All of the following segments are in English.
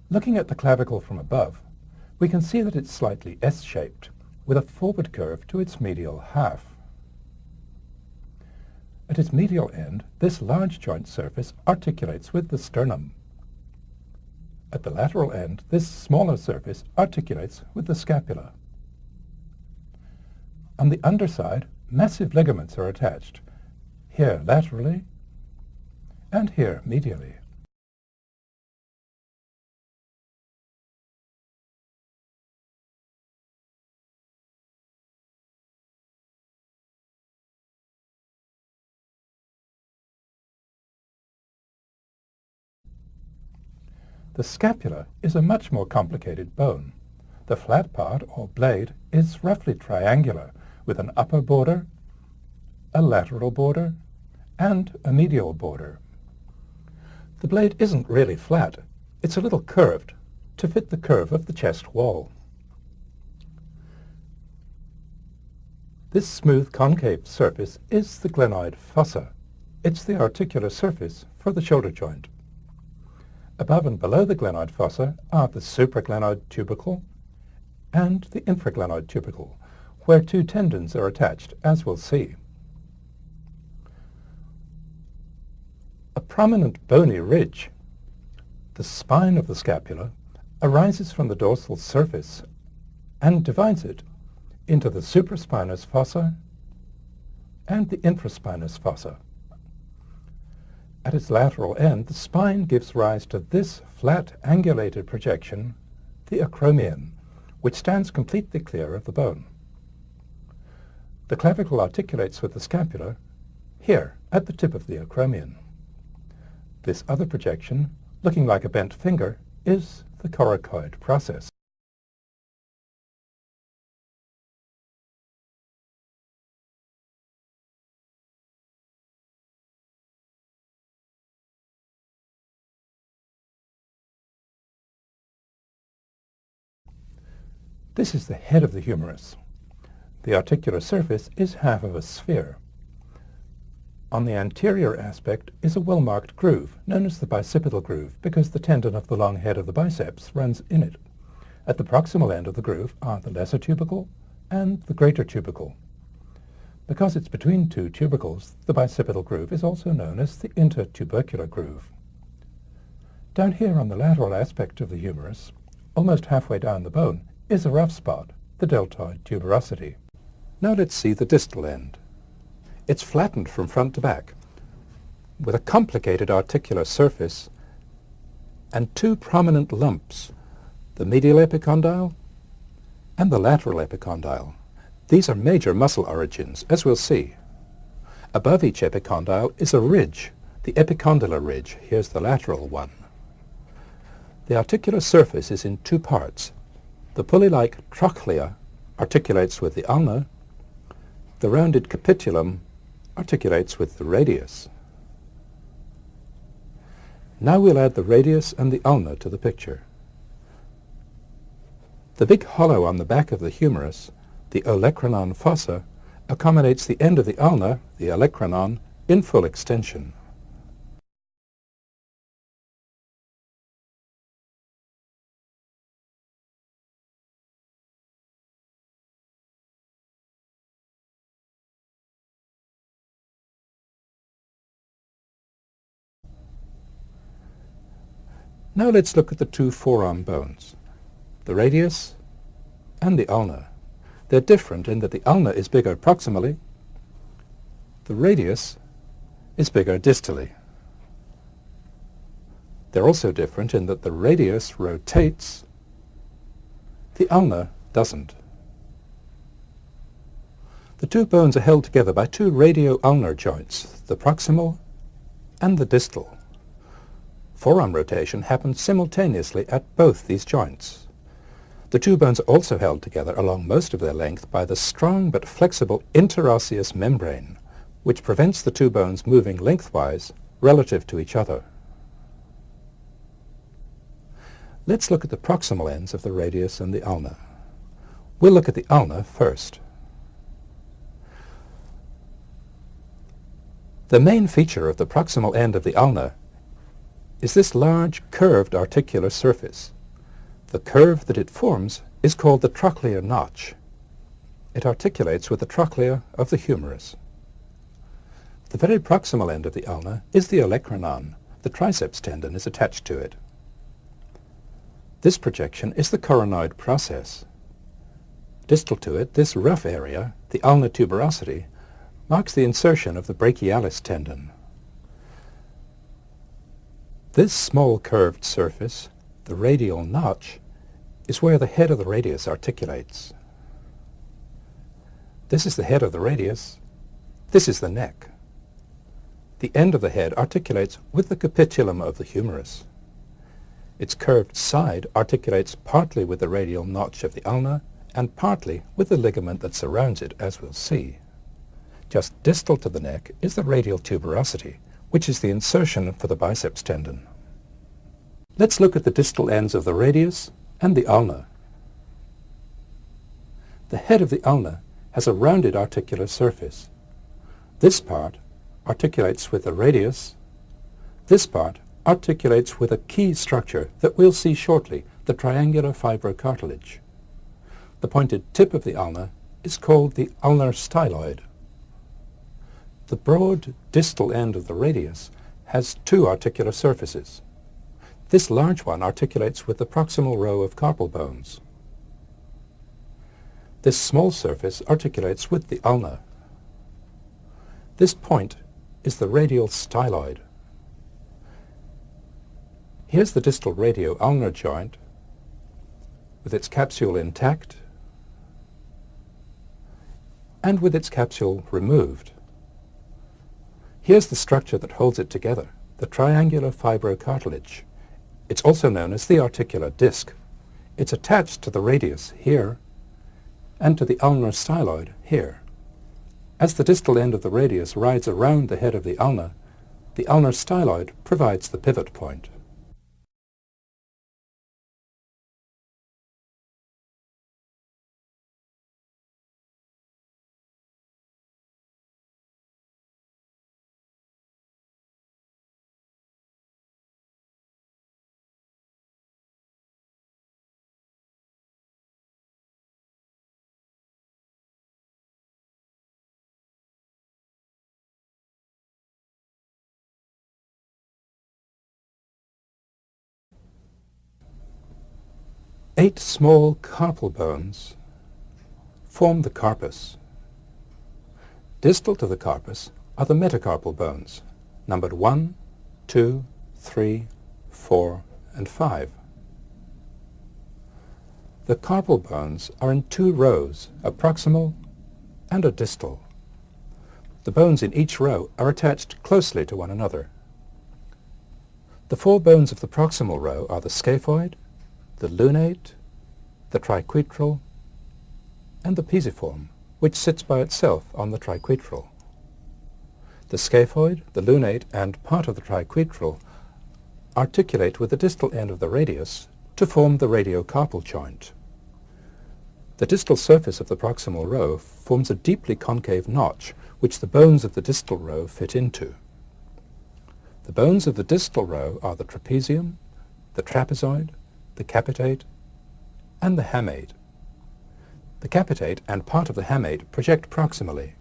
Looking at the clavicle from above, we can see that it's slightly S-shaped, with a forward curve to its medial half. At its medial end, this large joint surface articulates with the sternum. At the lateral end, this smaller surface articulates with the scapula. On the underside, massive ligaments are attached, here laterally and here medially. The scapula is a much more complicated bone. The flat part, or blade, is roughly triangular, with an upper border, a lateral border, and a medial border. The blade isn't really flat. It's a little curved, to fit the curve of the chest wall. This smooth concave surface is the glenoid fossa. It's the articular surface for the shoulder joint. Above and below the glenoid fossa are the supraglenoid tubercle and the infraglenoid tubercle, where two tendons are attached, as we'll see. A prominent bony ridge, the spine of the scapula, arises from the dorsal surface and divides it into the supraspinous fossa and the infraspinous fossa. At its lateral end, the spine gives rise to this flat angulated projection, the acromion, which stands completely clear of the bone. The clavicle articulates with the scapula here at the tip of the acromion. This other projection, looking like a bent finger, is the coracoid process. This is the head of the humerus. The articular surface is half of a sphere. On the anterior aspect is a well-marked groove, known as the bicipital groove, because the tendon of the long head of the biceps runs in it. At the proximal end of the groove are the lesser tubercle and the greater tubercle. Because it's between two tubercles, the bicipital groove is also known as the intertubercular groove. Down here on the lateral aspect of the humerus, almost halfway down the bone, is a rough spot, the deltoid tuberosity. Now let's see the distal end. It's flattened from front to back, with a complicated articular surface and two prominent lumps, the medial epicondyle and the lateral epicondyle. These are major muscle origins, as we'll see. Above each epicondyle is a ridge, the epicondylar ridge. Here's the lateral one. The articular surface is in two parts. The pulley-like trochlea articulates with the ulna. The rounded capitulum articulates with the radius. Now we'll add the radius and the ulna to the picture. The big hollow on the back of the humerus, the olecranon fossa, accommodates the end of the ulna, the olecranon, in full extension. Now let's look at the two forearm bones, the radius and the ulna. They're different in that the ulna is bigger proximally, the radius is bigger distally. They're also different in that the radius rotates, the ulna doesn't. The two bones are held together by two radio-ulnar joints, the proximal and the distal. Forearm rotation happens simultaneously at both these joints. The two bones are also held together along most of their length by the strong but flexible interosseous membrane, which prevents the two bones moving lengthwise relative to each other. Let's look at the proximal ends of the radius and the ulna. We'll look at the ulna first. The main feature of the proximal end of the ulna is this large curved articular surface. The curve that it forms is called the trochlear notch. It articulates with the trochlea of the humerus. The very proximal end of the ulna is the olecranon. The triceps tendon is attached to it. This projection is the coronoid process. Distal to it, this rough area, the ulnar tuberosity, marks the insertion of the brachialis tendon. This small curved surface, the radial notch, is where the head of the radius articulates. This is the head of the radius. This is the neck. The end of the head articulates with the capitulum of the humerus. Its curved side articulates partly with the radial notch of the ulna and partly with the ligament that surrounds it, as we'll see. Just distal to the neck is the radial tuberosity, which is the insertion for the biceps tendon. Let's look at the distal ends of the radius and the ulna. The head of the ulna has a rounded articular surface. This part articulates with the radius. This part articulates with a key structure that we'll see shortly, the triangular fibrocartilage. The pointed tip of the ulna is called the ulnar styloid. The broad distal end of the radius has two articular surfaces. This large one articulates with the proximal row of carpal bones. This small surface articulates with the ulna. This point is the radial styloid. Here's the distal radio-ulnar joint with its capsule intact and with its capsule removed. Here's the structure that holds it together, the triangular fibrocartilage. It's also known as the articular disc. It's attached to the radius here and to the ulnar styloid here. As the distal end of the radius rides around the head of the ulnar styloid provides the pivot point. Eight small carpal bones form the carpus. Distal to the carpus are the metacarpal bones, numbered 1, 2, 3, 4, and 5. The carpal bones are in two rows, a proximal and a distal. The bones in each row are attached closely to one another. The four bones of the proximal row are the scaphoid, the lunate, the triquetral, and the pisiform, which sits by itself on the triquetral. The scaphoid, the lunate, and part of the triquetral articulate with the distal end of the radius to form the radiocarpal joint. The distal surface of the proximal row forms a deeply concave notch which the bones of the distal row fit into. The bones of the distal row are the trapezium, the trapezoid, the capitate, and the hamate. The capitate and part of the hamate project proximally.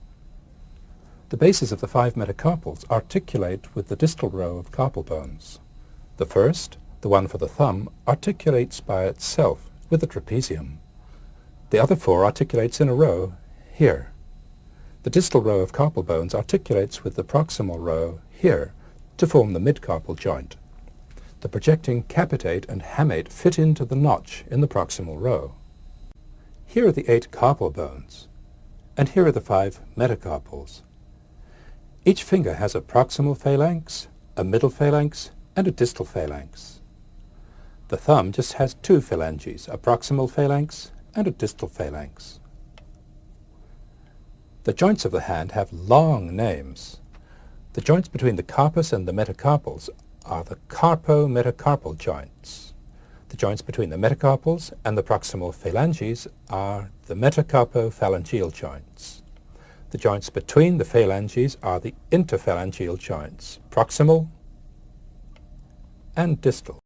The bases of the 5 metacarpals articulate with the distal row of carpal bones. The first, the one for the thumb, articulates by itself with the trapezium. The other 4 articulates in a row here. The distal row of carpal bones articulates with the proximal row here to form the midcarpal joint. The projecting capitate and hamate fit into the notch in the proximal row. Here are the 8 carpal bones, and here are the 5 metacarpals. Each finger has a proximal phalanx, a middle phalanx, and a distal phalanx. The thumb just has 2 phalanges, a proximal phalanx and a distal phalanx. The joints of the hand have long names. The joints between the carpus and the metacarpals are the carpo-metacarpal joints. The joints between the metacarpals and the proximal phalanges are the metacarpophalangeal joints. The joints between the phalanges are the interphalangeal joints, proximal and distal.